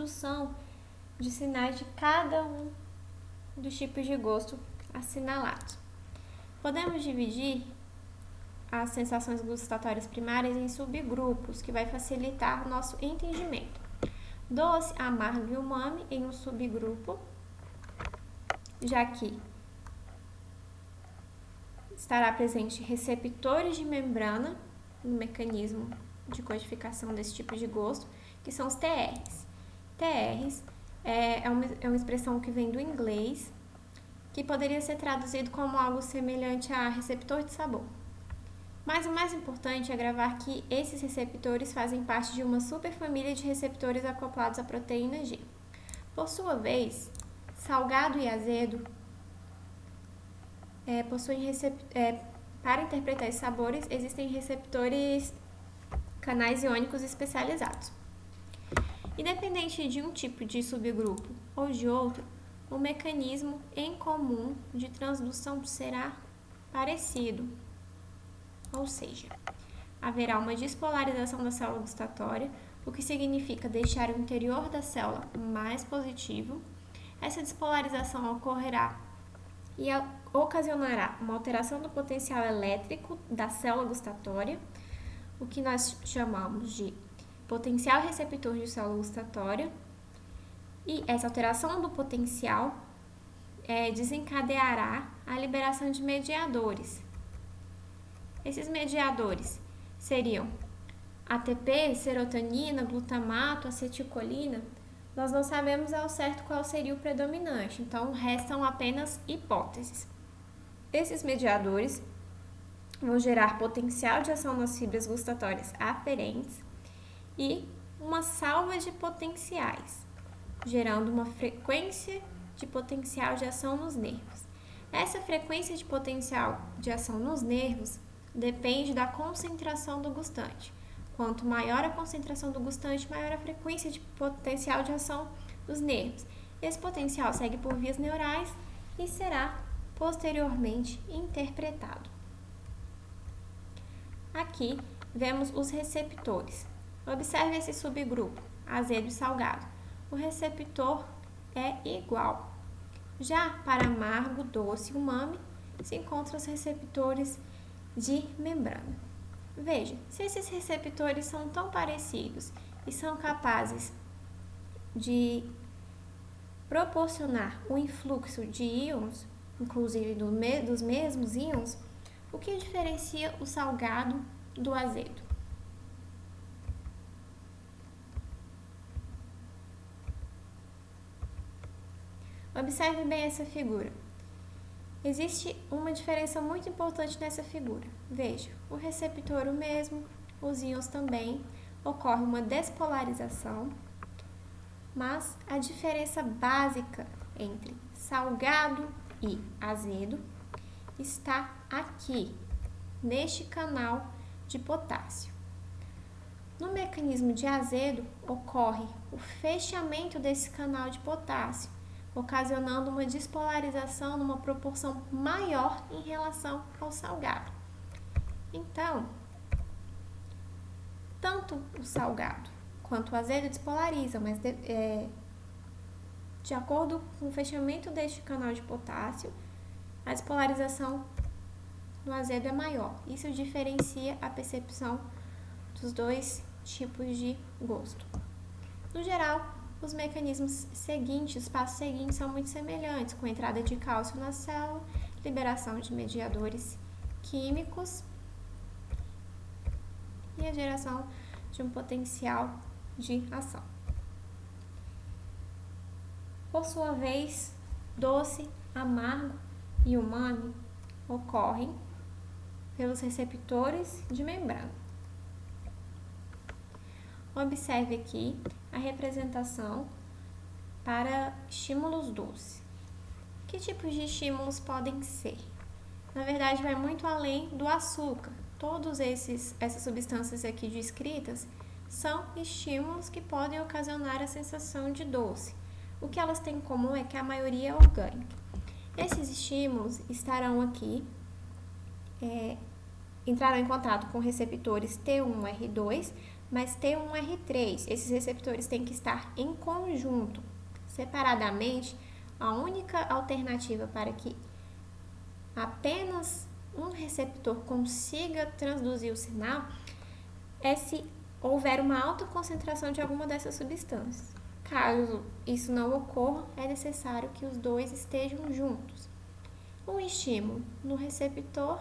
produção de sinais de cada um dos tipos de gosto assinalados. Podemos dividir as sensações gustatórias primárias em subgrupos, que vai facilitar o nosso entendimento. Doce, amargo e umami em um subgrupo, já que estará presente receptores de membrana no mecanismo de codificação desse tipo de gosto, que são os TRs. TRs é uma expressão que vem do inglês, que poderia ser traduzido como algo semelhante a receptor de sabor. Mas o mais importante é gravar que esses receptores fazem parte de uma superfamília de receptores acoplados à proteína G. Por sua vez, salgado e azedo possuem para interpretar esses sabores, existem receptores canais iônicos especializados. Independente de um tipo de subgrupo ou de outro, o mecanismo em comum de transdução será parecido, ou seja, haverá uma despolarização da célula gustatória, o que significa deixar o interior da célula mais positivo. Essa despolarização ocorrerá e ocasionará uma alteração do potencial elétrico da célula gustatória, o que nós chamamos de potencial receptor de célula gustatória, e essa alteração do potencial desencadeará a liberação de mediadores. Esses mediadores seriam ATP, serotonina, glutamato, acetilcolina. Nós não sabemos ao certo qual seria o predominante, então restam apenas hipóteses. Esses mediadores vão gerar potencial de ação nas fibras gustatórias aferentes e uma salva de potenciais, gerando uma frequência de potencial de ação nos nervos. Essa frequência de potencial de ação nos nervos depende da concentração do gustante. Quanto maior a concentração do gustante, maior a frequência de potencial de ação dos nervos. Esse potencial segue por vias neurais e será posteriormente interpretado. Aqui vemos os receptores. Observe esse subgrupo, azedo e salgado. O receptor é igual. Já para amargo, doce e umami, se encontram os receptores de membrana. Veja, se esses receptores são tão parecidos e são capazes de proporcionar o influxo de íons, inclusive dos mesmos íons, o que diferencia o salgado do azedo? Observe bem essa figura. Existe uma diferença muito importante nessa figura. Veja, o receptor o mesmo, os íons também, ocorre uma despolarização, mas a diferença básica entre salgado e azedo está aqui, neste canal de potássio. No mecanismo de azedo, ocorre o fechamento desse canal de potássio, ocasionando uma despolarização numa proporção maior em relação ao salgado. Então, tanto o salgado quanto o azedo despolarizam, mas de acordo com o fechamento deste canal de potássio, a despolarização no azedo é maior. Isso diferencia a percepção dos dois tipos de gosto. No geral, os mecanismos seguintes, os passos seguintes são muito semelhantes, com entrada de cálcio na célula, liberação de mediadores químicos e a geração de um potencial de ação. Por sua vez, doce, amargo e umami ocorrem pelos receptores de membrana. Observe aqui a representação para estímulos doces. Que tipos de estímulos podem ser? Na verdade, vai muito além do açúcar. Todas essas substâncias aqui descritas são estímulos que podem ocasionar a sensação de doce. O que elas têm em comum é que a maioria é orgânica. Esses estímulos estarão aqui, entrarão em contato com receptores T1, R2, mas T1R3. Esses receptores têm que estar em conjunto. Separadamente, a única alternativa para que apenas um receptor consiga transduzir o sinal é se houver uma alta concentração de alguma dessas substâncias. Caso isso não ocorra, é necessário que os dois estejam juntos. Um estímulo no receptor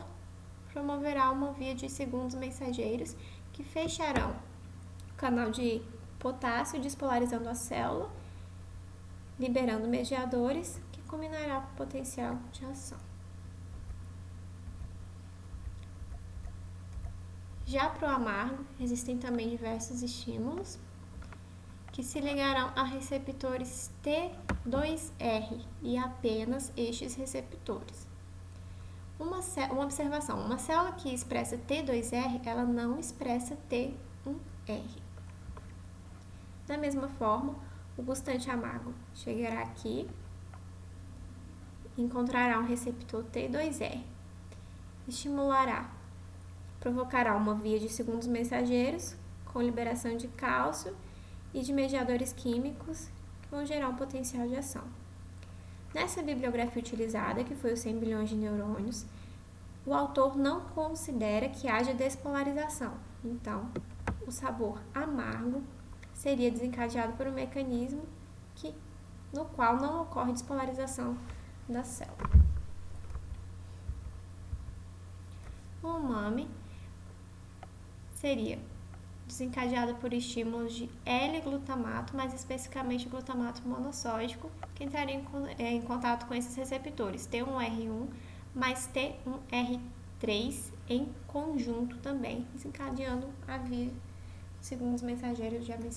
promoverá uma via de segundos mensageiros que fecharão o canal de potássio, despolarizando a célula, liberando mediadores, que combinará com o potencial de ação. Já para o amargo, existem também diversos estímulos que se ligarão a receptores T2R e apenas estes receptores. Uma observação, uma célula que expressa T2R, ela não expressa T1R. Da mesma forma, o gustante amargo chegará aqui, encontrará um receptor T2R, estimulará, provocará uma via de segundos mensageiros com liberação de cálcio e de mediadores químicos que vão gerar um potencial de ação. Nessa bibliografia utilizada, que foi os 100 bilhões de neurônios, o autor não considera que haja despolarização. Então, o sabor amargo seria desencadeado por um mecanismo no qual não ocorre despolarização da célula. O umami seria desencadeado por estímulos de L-glutamato, mais especificamente glutamato monossódico, que entraria em contato com esses receptores T1R1 mais T1R3 em conjunto também, desencadeando a via segundo os mensageiros já mencionados.